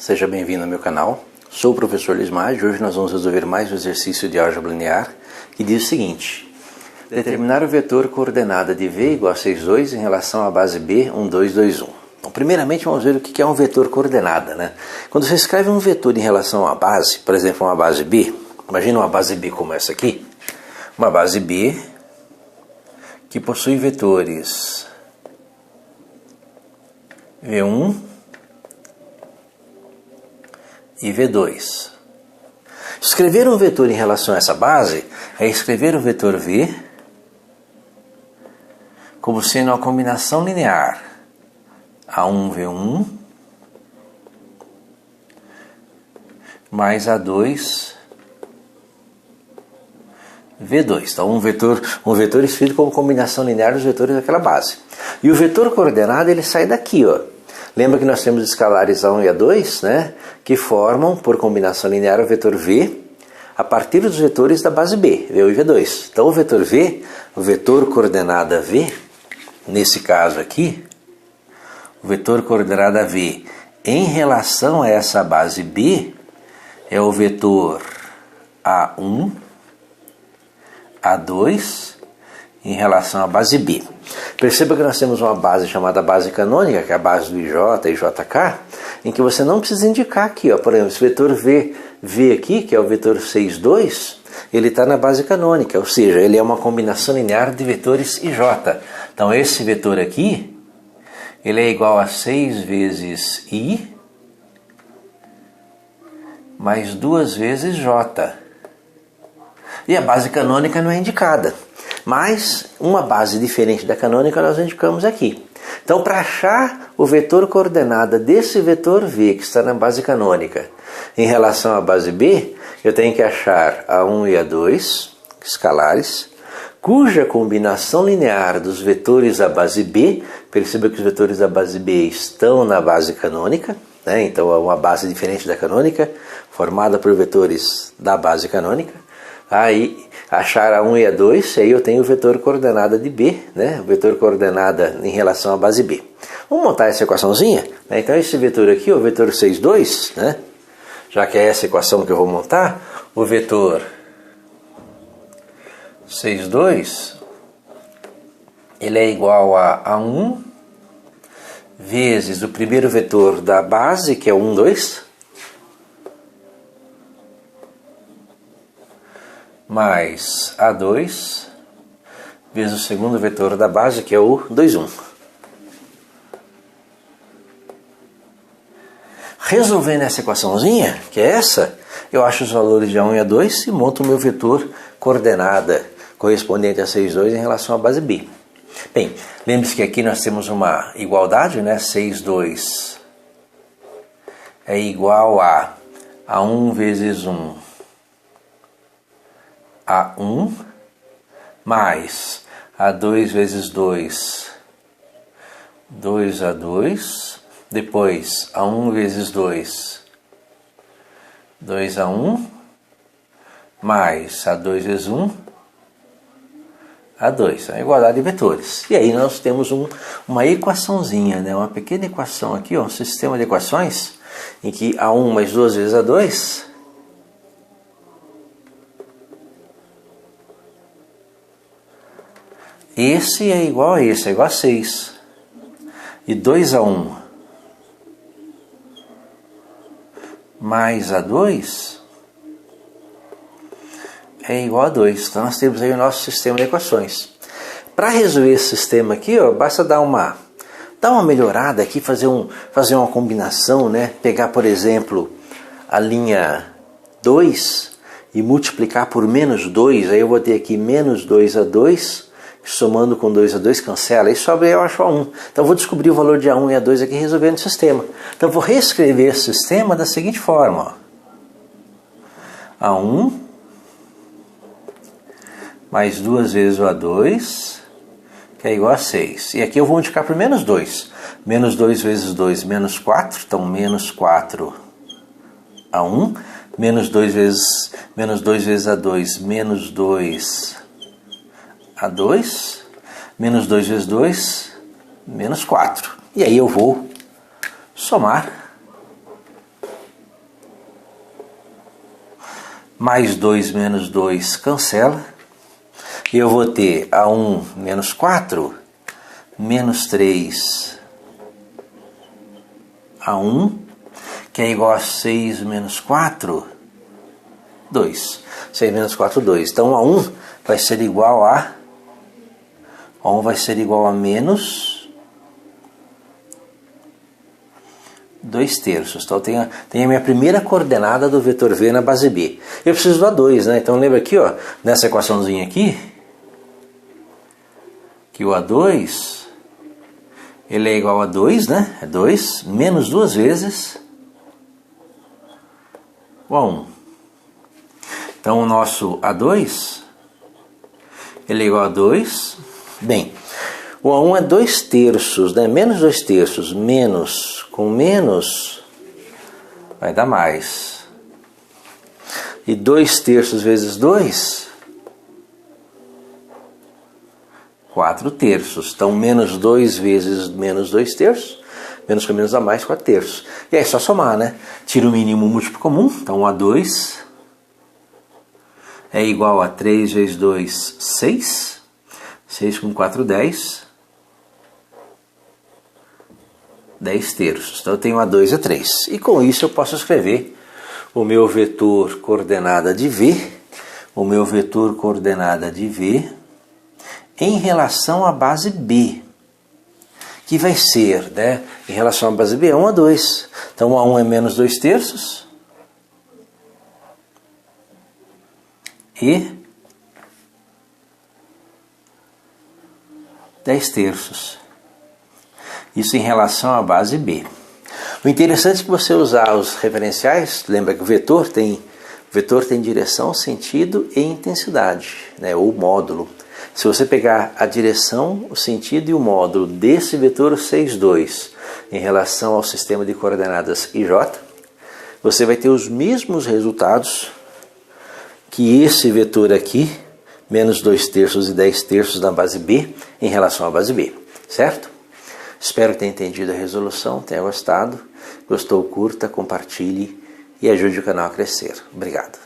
seja bem-vindo ao meu canal. Sou o professor Luiz Maggi e hoje nós vamos resolver mais um exercício de álgebra linear que diz o seguinte: determinar o vetor coordenada de V igual a 6, 2 em relação à base B, 1, 2, 2, 1. Então, primeiramente vamos ver o que é um vetor coordenada, né? Quando você escreve um vetor em relação à base, por exemplo, uma base B, imagina uma base B como essa aqui, uma base B que possui vetores V1 e V2. Escrever um vetor em relação a essa base é escrever o vetor V como sendo uma combinação linear A1, V1 mais A2, V2. Então um vetor escrito como combinação linear dos vetores daquela base. E o vetor coordenado ele sai daqui, ó. Lembra que nós temos escalares A1 e A2, né, que formam, por combinação linear, o vetor V a partir dos vetores da base B, V1 e V2. Então o vetor V, o vetor coordenada V, nesse caso aqui, o vetor coordenada V em relação a essa base B é o vetor A1, A2 em relação à base B. Perceba que nós temos uma base chamada base canônica, que é a base do IJ e JK, em que você não precisa indicar aqui, ó, por exemplo, esse vetor V aqui, que é o vetor 6, 2, ele está na base canônica, ou seja, ele é uma combinação linear de vetores IJ. Então esse vetor aqui, ele é igual a 6 vezes I mais 2 vezes J. E a base canônica não é indicada. Mas uma base diferente da canônica nós indicamos aqui. Então, para achar o vetor coordenada desse vetor V que está na base canônica em relação à base B, eu tenho que achar A1 e A2, escalares, cuja combinação linear dos vetores da base B, perceba que os vetores da base B estão na base canônica, né? Então é uma base diferente da canônica, formada por vetores da base canônica. Aí achar A1 e A2, aí eu tenho o vetor coordenada de B, né? O vetor coordenada em relação à base B. Vamos montar essa equaçãozinha, né? Então esse vetor aqui, o vetor 6, 2, né? Já que é essa equação que eu vou montar, o vetor 6, 2, ele é igual a A1 vezes o primeiro vetor da base, que é o 1, 2, mais A2 vezes o segundo vetor da base, que é o 2, 1. Resolvendo essa equaçãozinha, que é essa, eu acho os valores de A1 e A2 e monto o meu vetor coordenada correspondente a 6, 2 em relação à base B. Bem, lembre-se que aqui nós temos uma igualdade, né? 6, 2 é igual a A1 vezes 1 A1 mais A2 vezes 2, 2A2, depois A1 vezes 2, 2A1, mais A2 vezes 1, A2, a igualdade de vetores. E aí nós temos uma equaçãozinha, né? Uma pequena equação aqui, ó, um sistema de equações, em que A1 mais 2 vezes A2, esse é igual a esse, é igual a 6. E 2A1 mais A2 é igual a 2. Então nós temos aí o nosso sistema de equações. Para resolver esse sistema aqui, ó, basta dar uma melhorada aqui, fazer uma combinação, né? Pegar, por exemplo, a linha 2 e multiplicar por menos 2. Aí eu vou ter aqui menos 2A2. Somando com 2A2, cancela, e sobra eu acho A1. Então eu vou descobrir o valor de A1 e A2 aqui resolvendo o sistema. Então eu vou reescrever esse sistema da seguinte forma: ó. A1 mais 2 vezes o A2, que é igual a 6. E aqui eu vou multiplicar por menos 2. Menos 2 vezes 2, menos 4. Então menos 4 A1. Menos 2 vezes A2, menos 2 A2, menos 2 vezes 2, menos 4. E aí eu vou somar mais 2 menos 2 cancela. E eu vou ter A1 menos 4, menos 3 A1, que é igual a 6 menos 4, 2. 6 menos 4, 2. Então A1 vai ser igual a... A1 vai ser igual a menos 2 terços. Então tem a minha primeira coordenada do vetor V na base B. Eu preciso do A2, né? Então lembra aqui, ó, nessa equaçãozinha aqui, que o A2, ele é igual a 2, né? É 2 menos 2 vezes o A1. Então o nosso A2, ele é igual a 2. Bem, o A1 é 2 terços, né? Menos 2 terços, menos com menos vai dar mais. E 2 terços vezes 2, 4 terços. Então, menos 2 vezes menos 2 terços, menos com menos dá mais, 4 terços. E aí é só somar, né? Tira o mínimo múltiplo comum, então A2 é igual a 3 vezes 2, 6. 6 com 4, 10. 10 terços. Então eu tenho A2 é 3. E com isso eu posso escrever o meu vetor coordenada de V, em relação à base B, que vai ser, né, em relação à base B, 1 a 2. Então A1 é menos 2 terços e 10 terços. Isso em relação à base B. O interessante é que você usar os referenciais, lembra que o vetor tem direção, sentido e intensidade, né, ou módulo. Se você pegar a direção, o sentido e o módulo desse vetor 6, 2 em relação ao sistema de coordenadas IJ, você vai ter os mesmos resultados que esse vetor aqui, menos 2 terços e 10 terços na base B, em relação à base B, certo? Espero que tenha entendido a resolução, tenha gostado. Gostou, curta, compartilhe e ajude o canal a crescer. Obrigado.